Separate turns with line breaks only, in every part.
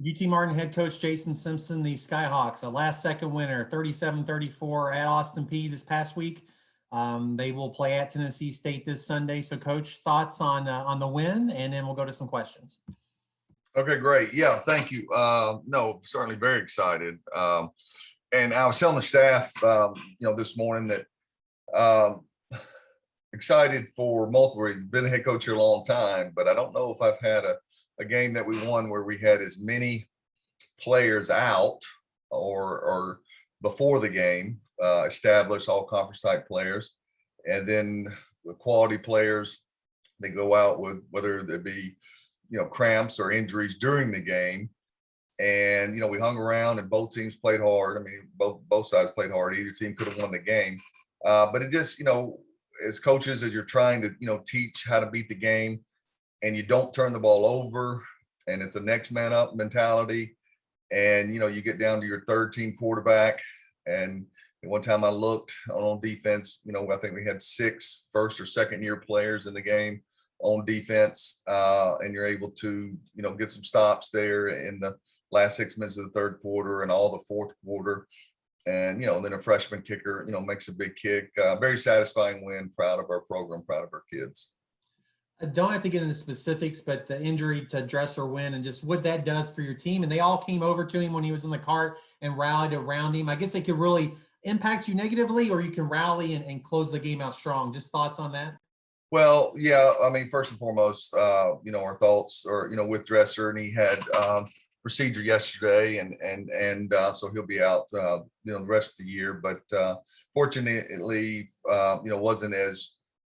UT Martin head coach Jason Simpson, the Skyhawks, a last second winner, 37-34 at Austin Peay this past week. They will play at Tennessee State this Sunday. So coach, thoughts on the win, and then we'll go to some questions.
Okay, great. Yeah, thank you. No, certainly very excited. And I was telling the staff, this morning that excited for multiple reasons. Been a head coach here a long time, but I don't know if I've had a game that we won where we had as many players out or before the game, established all conference type players, and then the quality players, they go out with whether it be cramps or injuries during the game. And we hung around and both teams played hard. I mean, both sides played hard. Either team could have won the game, but it just as coaches, as you're trying to teach how to beat the game, and you don't turn the ball over, and it's a next man up mentality, and you get down to your third team quarterback. And one time I looked on defense, I think we had 6 first or second year players in the game on defense, and you're able to get some stops there in the last 6 minutes of the third quarter and all the fourth quarter. And then a freshman kicker makes a big kick. Very satisfying win. Proud of our program, proud of our kids.
I don't have to get into specifics, but the injury to Dresser win and just what that does for your team. And they all came over to him when he was in the cart and rallied around him. I guess it could really impact you negatively, or you can rally and close the game out strong. Just thoughts on that?
Well, yeah, I mean, first and foremost, our thoughts are, with Dresser, and he had procedure yesterday, and so he'll be out, the rest of the year. But fortunately, wasn't as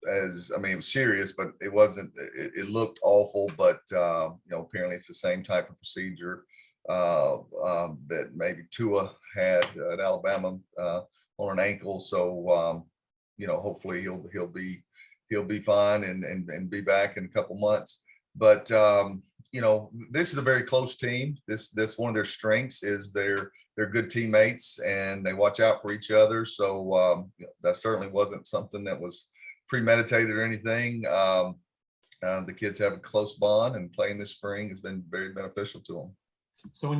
I mean, it was serious, but it wasn't. It looked awful, but apparently it's the same type of procedure that maybe Tua had at Alabama on an ankle. So hopefully he'll be fine and be back in a couple months. But this is a very close team. This one of their strengths is they're good teammates and they watch out for each other. So that certainly wasn't something that was premeditated or anything. The kids have a close bond, and playing this spring has been very beneficial to them.
So when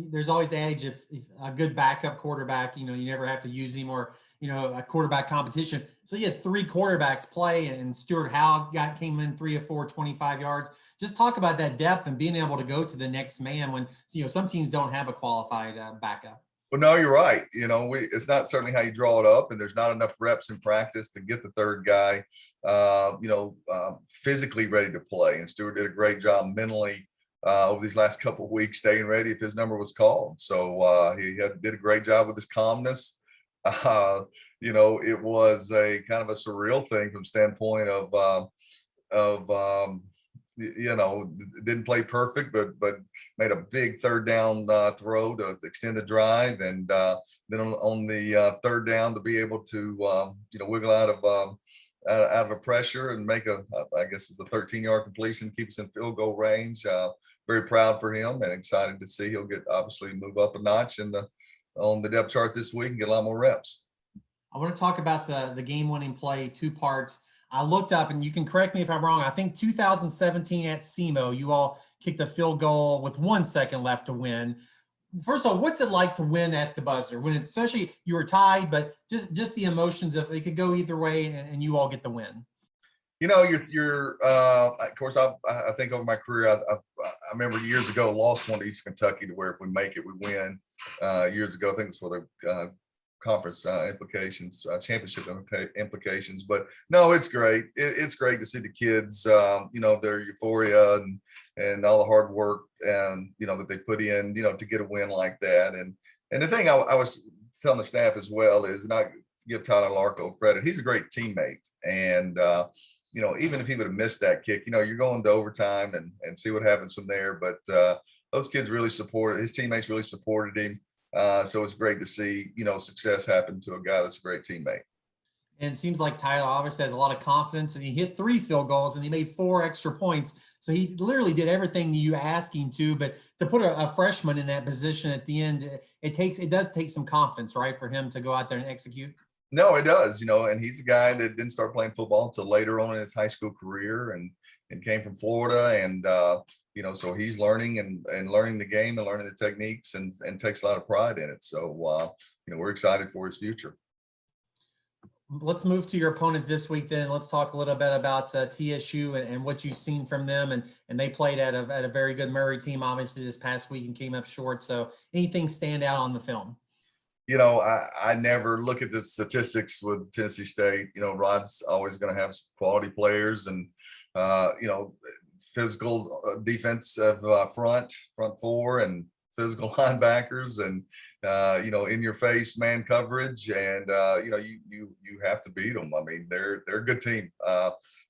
there's always the adage, if a good backup quarterback, you never have to use him, or a quarterback competition. So you had 3 quarterbacks play, and Stuart Howell came in 3 of 4, 25 yards. Just talk about that depth and being able to go to the next man when some teams don't have a qualified backup.
Well, no, you're right. It's not certainly how you draw it up, and there's not enough reps in practice to get the third guy, physically ready to play. And Stuart did a great job mentally over these last couple of weeks, staying ready if his number was called. So he did a great job with his calmness. It was a kind of a surreal thing from standpoint of didn't play perfect, but made a big third down throw to extend the drive, and then on the third down to be able to wiggle out of a pressure and make I guess it was a 13-yard completion, keep us in field goal range. Very proud for him and excited to see he'll obviously move up a notch on the depth chart this week and get a lot more reps.
I want to talk about the game-winning play, 2 parts. I looked up, and you can correct me if I'm wrong, I think 2017 at SEMO, you all kicked a field goal with 1 second left to win. First of all, what's it like to win at the buzzer, when especially you were tied, but just the emotions of it could go either way and you all get the win?
You're of course, I think over my career, I remember years ago lost one to Eastern Kentucky, to where if we make it, we win. Years ago, I think it was for the conference implications, championship implications. But no, it's great. It's great to see the kids, their euphoria and all the hard work and that they put in, to get a win like that. And the thing I was telling the staff as well is not give Tyler Larko credit. He's a great teammate, and even if he would have missed that kick, you're going to overtime and see what happens from there. But those kids really supported his teammates, really supported him. So it's great to see, success happen to a guy that's a great teammate.
And it seems like Tyler obviously has a lot of confidence, and he hit 3 field goals and he made 4 extra points. So he literally did everything you asked him to, but to put a freshman in that position at the end, it does take some confidence, right, for him to go out there and execute.
No, it does, and he's a guy that didn't start playing football until later on in his high school career. And and came from Florida, and you know, so he's learning and learning the game and learning the techniques, and takes a lot of pride in it. So you know, we're excited for his future.
Let's move to your opponent this week. Then let's talk a little bit about TSU and what you've seen from them. And they played at a very good Murray team, obviously, this past week and came up short. So anything stand out on the film?
You know, I never look at the statistics with Tennessee State. You know, Rod's always going to have some quality players, and you know, physical defensive front four, and physical linebackers, and you know, in your face man coverage, and you know, you have to beat them. I mean, they're a good team.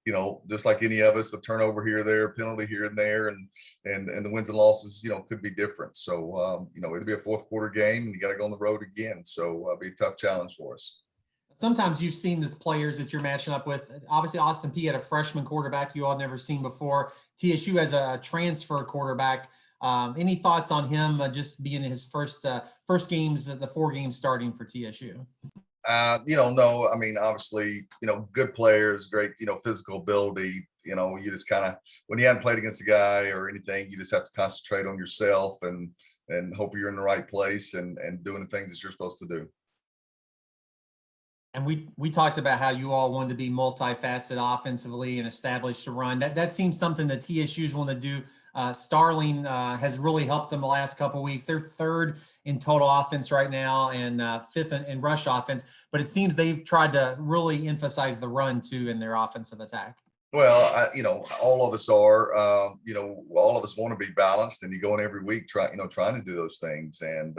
You know, just like any of us, a turnover here or there, penalty here and there, and the wins and losses, you know, could be different. So you know, it'll be a fourth quarter game, and you got to go on the road again. So it'll be a tough challenge for us.
Sometimes you've seen these players that you're matching up with. Obviously, Austin Peay had a freshman quarterback you all never seen before. TSU has a transfer quarterback. Any thoughts on him just being his first games, the 4 games starting for TSU?
You know, no, I mean, obviously, you know, good players, great, you know, physical ability. You know, you just kind of, when you haven't played against a guy or anything, you just have to concentrate on yourself and hope you're in the right place and doing the things that you're supposed to do.
And we talked about how you all wanted to be multifaceted offensively and establish the run. That seems something that TSU's want to do. Starling has really helped them the last couple of weeks. They're 3rd in total offense right now and 5th in rush offense. But it seems they've tried to really emphasize the run too in their offensive attack.
Well, you know, all of us are, you know, all of us want to be balanced, and you go in every week trying to do those things. And,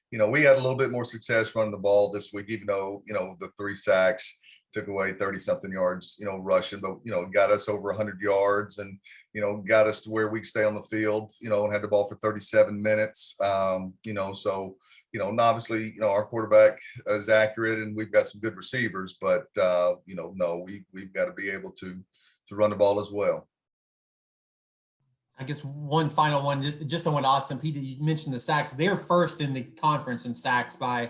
you know, we had a little bit more success running the ball this week, even though, you know, the 3 sacks took away 30 something yards, you know, rushing, but, you know, got us over 100 yards, and, you know, got us to where we could stay on the field, you know, and had the ball for 37 minutes. You know, so, you know, and obviously, you know, our quarterback is accurate, and we've got some good receivers, but, you know, no, we've got to be able to run the ball as well.
I guess one final one, just on what Austin Peay, you mentioned the sacks. They're 1st in the conference in sacks by,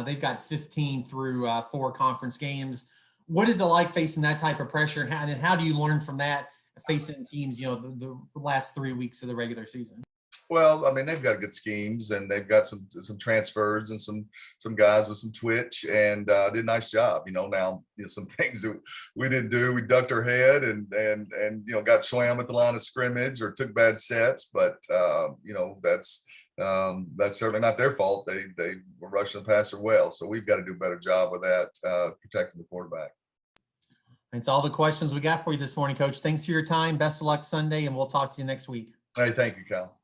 they've got 15 through 4 conference games. What is it like facing that type of pressure, and how do you learn from that facing teams, you know, the last 3 weeks of the regular season?
Well, I mean, they've got good schemes, and they've got some transfers and some guys with some twitch, and did a nice job. You know, now, you know, some things that we didn't do, we ducked our head and you know, got swam at the line of scrimmage or took bad sets, but you know, that's certainly not their fault. They were rushing the passer well, so we've got to do a better job with that, protecting the quarterback.
That's all the questions we got for you this morning, Coach. Thanks for your time. Best of luck Sunday, and we'll talk to you next week.
Hey, thank you, Kyle.